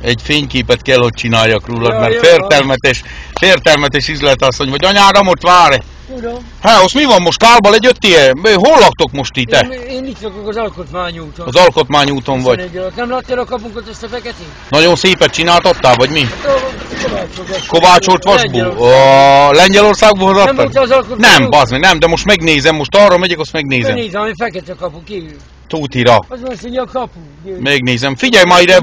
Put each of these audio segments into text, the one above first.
Egy fényképet kell, hogy csináljak rólad, Ja, mert jó, fértelmetes üzletasszony vagy. Anyáram ott vár. Tudom. Hát, azt mi van most? Kálba lejöttél? Hol laktok most itt? Én itt lakok az Alkotmányúton. Az Alkotmányúton vagy. Nem láttál a kapunkat, ezt a feketét? Nagyon szépet csináltattál, vagy mi? Kovácsolt. Kovácsolt vasbú? A Lengyelországból hozattad? Nem volt az Alkotmányút? Nem, bazd meg, nem, de most megnézem, most arra megyek, azt megnézem. Megnézem, hogy fekete kapu kívül. Tútira. Az most ugye a kapu. Megnézem. Figyelj már ide,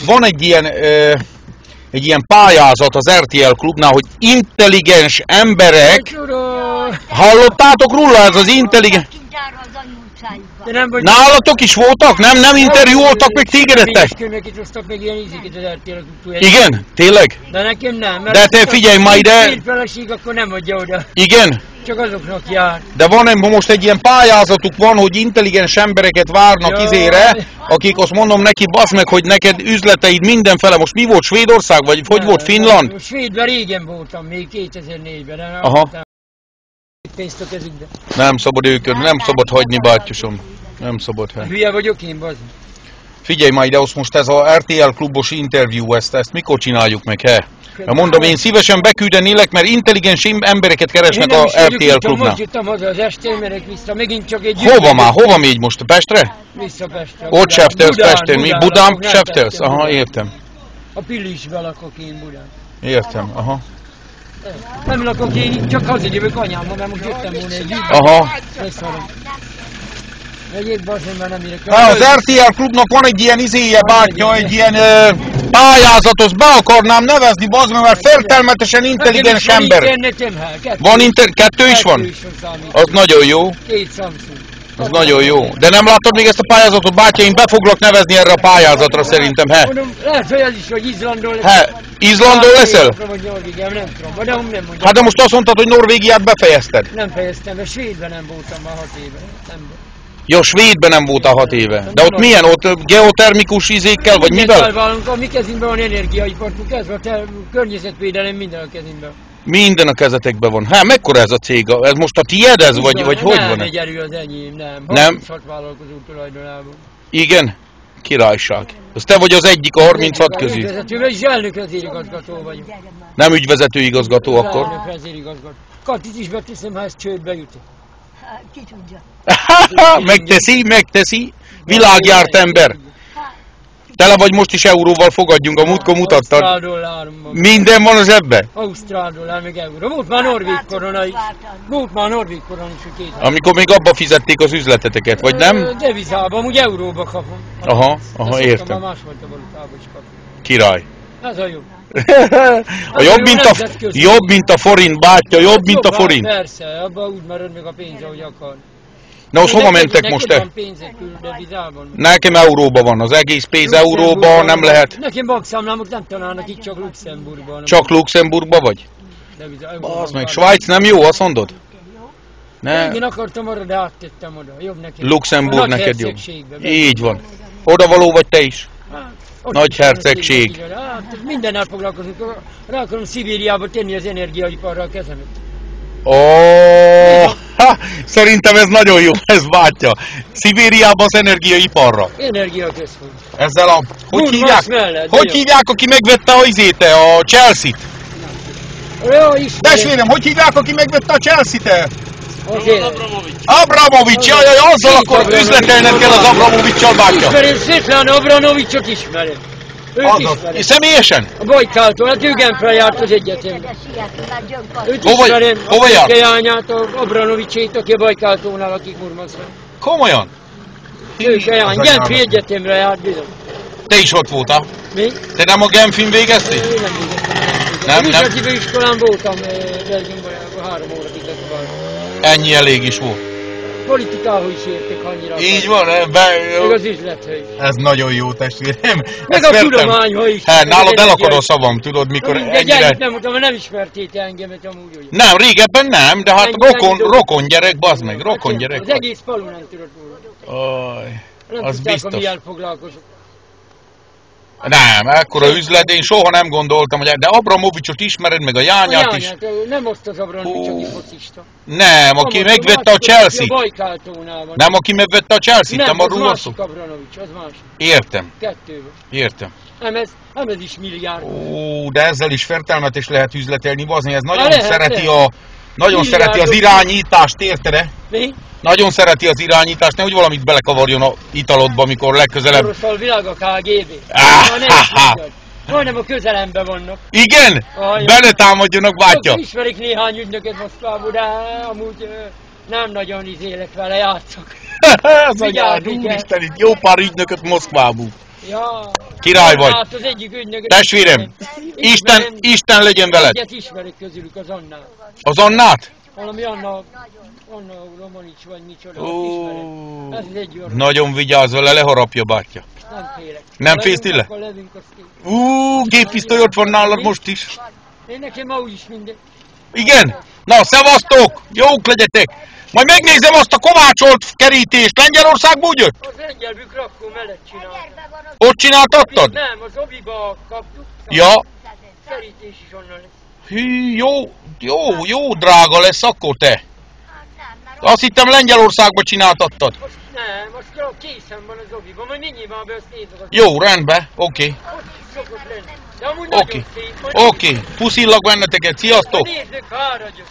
van egy ilyen pályázat az RTL klubnál, hogy intelligens emberek. Hallottátok róla, ez az intelligens... Nálatok is voltak? Nem interjúoltak meg tégedet? Igen? Tényleg? De nekem nem. De te figyelj már ide! Akkor nem adja oda. Igen? Csak azoknak jár. De van most egy ilyen pályázatuk van, hogy intelligens embereket várnak izére, akik azt mondom neki, basz meg, hogy neked üzleteid mindenfele. Most mi volt, Svédország, vagy hogy volt, Finland? Svédben régen voltam, még 2004-ben. Aha. Pénzt a kezükbe. Nem szabad őket, nem szabad hagyni, bátyusom. Nem szabad hagyni. Hülye vagyok én, bazd. Figyelj már ide, most ez a RTL klubos interjú, ezt mikor csináljuk meg, he? Mondom, én szívesen beküldenélek, mert intelligens embereket keresnek a RTL klubnál. Most jöttem haza az estén, merek vissza, megint csak egy... Hova megy most? Pestre? Vissza Pestre. Ott seftelsz Pesten, mi? Budán seftelsz? Aha, értem. A Pilisbe lakok én Budán. Értem, aha. Nem lakok én itt, csak hazajövök anyámmal, mert most jöttem volna egy időt. Aha. Egyéb bazonban nem érek. Az RTL klubnak van egy ilyen izéje, bátya, egy ilyen pályázatot be akarnám nevezni, bazd meg, mert fertelmetesen intelligens ember. Van kettő is van? Az nagyon jó. Két Samsung. Az nagyon jó. De nem látod még ezt a pályázatot, bátya, én be foglak nevezni erre a pályázatra szerintem, he? Lehet, hogy az is, hogy Izlandról lesz. He, Izlandról leszel? Nem tudom, Hát de most azt mondtad, hogy Norvégiát befejezted. Nem fejeztem, mert Svédben nem voltam már 6 éve. Ja, Svédben nem voltál 6 éve. De ott milyen? Ott geotermikus izékkel, vagy mivel? A mi kezünkben van energiaipartunk, ez a környezetvédelem minden a kezünkben. Minden a kezetekben van. Hát mekkora ez a cég? Ez most a tiéd ez, vagy hogy van? Nem, egy erő az enyém, nem. 36 vállalkozó tulajdonában. Igen? Királyság. Az te vagy az egyik a 36 közül. Ügyvezetőben is elnökvezérigazgató vagyok. Nem ügyvezető igazgató akkor? Elnökvezérigazgató. Katit is beteszem, ha ez csődbe jut. Ki tudja. Megteszi. Világjárt ember. Tele vagy most is euróval, fogadjunk, a múltkor mutattad. Ausztrál dollárom van. Minden van az ebbe? Ausztrál dollár, meg euró. Volt már norvég korona is. Volt már norvég korona is, hogy 200. Amikor még abba fizették az üzleteteket, vagy nem? Devizában, úgy euróba kapom. Aha, értem. Már másfajta valutában is kapom. Király. Ez a jó. Jobb, mint a forint, bátya, jobb, mint a forint. Persze, abban úgy marad meg a pénz, ahogy akar. Na most hova mentek most te? Van pénzek devizában. Nekem euróban van, az egész pénz euróban nem lehet. Nekem bankszámlámok nem találnak itt, csak Luxemburgban. Csak Luxemburgban vagy? Az meg Svájc nem jó, azt mondod? Ne. Én akartam arra, de áttettem oda. Jobb nekem. Luxemburg neked jobb. Így van. Oda való vagy te is? Nagy hercegség. Minden nap foglalkozunk. Rá akarom Szibériába tenni az energiaiparra a kezemet. Szerintem ez nagyon jó, ez bátya. Szibériában az energiaiparra. Energiaközpont. Ezzel a... Hogy hívják, aki megvette a Chelsea-t? Testvérem, hogy hívják, aki megvette a Chelsea-t? Abramovics, jaj, azzal akkor üzletelned kell az Abramovics-sal, bátya. Ismerem, Svetlán Abramovicsot ismerem. Személyesen? A Bajkáltól, hát ő Genfre járt az egyetemben. Őt ismerem, hova a anyát, a Abramovicsét, aki a Bajkáltónál, akik Murmanszban. Komolyan? Őkejány, Genfi egyetemre járt bizony. Te is ott voltál? Mi? Te nem a Genfin végeztél? Én nem végeztem. Műszaki iskolán voltam Belgiumban, 3 óratig lett. Ennyi elég is volt. Politikához is értek annyira. Így van, meg az üzlethely. Ez nagyon jó, testvérem. Meg a tudományhoz is. Nálad elakad a szavam, tudod, mikor ennyire... Nem mondtam, mert nem ismerték engemet amúgy, ugye. Nem, régebben nem, de hát rokon gyerek, bazd meg, rokon gyerek. Az egész falu nem tudott volna. Aj, nem az tudták, biztos. amivel foglalkozok. Nem, ekkora üzlet, én soha nem gondoltam, hogy... De Abramovicsot ismered, meg a Jányát is. Nem azt az Abramovics, aki focista. Nem, aki megvette a Chelsea-t. A Bajkáltónál van. Nem, aki megvette a Chelsea-t, Nem, arról az van szó. másik Abramovics, az másik. Értem, Kettő van. értem. Nem ez is milliárd. Ó, de ezzel is fertelmetes lehet üzletelni, bazni, ez nagyon lehet, szereti lehet. Nagyon szereti az irányítást, érted? Mi? Nagyon szereti az irányítást, nehogy valamit belekavarjon a italodba, amikor legközelebb... Oroszal világ a KGB. Majdnem a közelemben vannak. Igen? Beletámadjanak, bátya! Ismerik néhány ügynöket Moszkvából, de amúgy nem nagyon izélek vele, játszok. Az anyád, úristen, itt jó pár ügynököt Moszkvából. Ja. Király vagy. Hát az egyik ügynököt... Testvérem, Isten legyen veled. Egyet ismerik közülük, az Annát. Az Annát? Valami Anna Romanics vagy micsoda, ismerem. Ez az egy orvos. Nagyon vigyázz vele, leharapja, bátya. Nem félek. Nem félsz tőle? Akkor levünk, azt Géppisztoly ott van nálad most is. Én nekem ma úgyis mindegy. Igen? Na, szevasztok! Jók legyetek! Majd megnézem azt a kovácsolt kerítést. Lengyelországból jött? Az lengyelbük rakkó mellett csinálta. Ott csináltattad? Nem, az Obiba kaptuk. Ja. Kerítés is onnan lesz. Hű, jó drága lesz akkor te. Azt hittem Lengyelországba csináltattad. Most nem, most készen van az Obiba, majd mindjárt be azt nézek. Jó, rendben, oké. Ott is szokott lenni. De amúgy nagyon szép. Oké, puszillak benneteket, sziasztok! Nézzük, ha áradjon.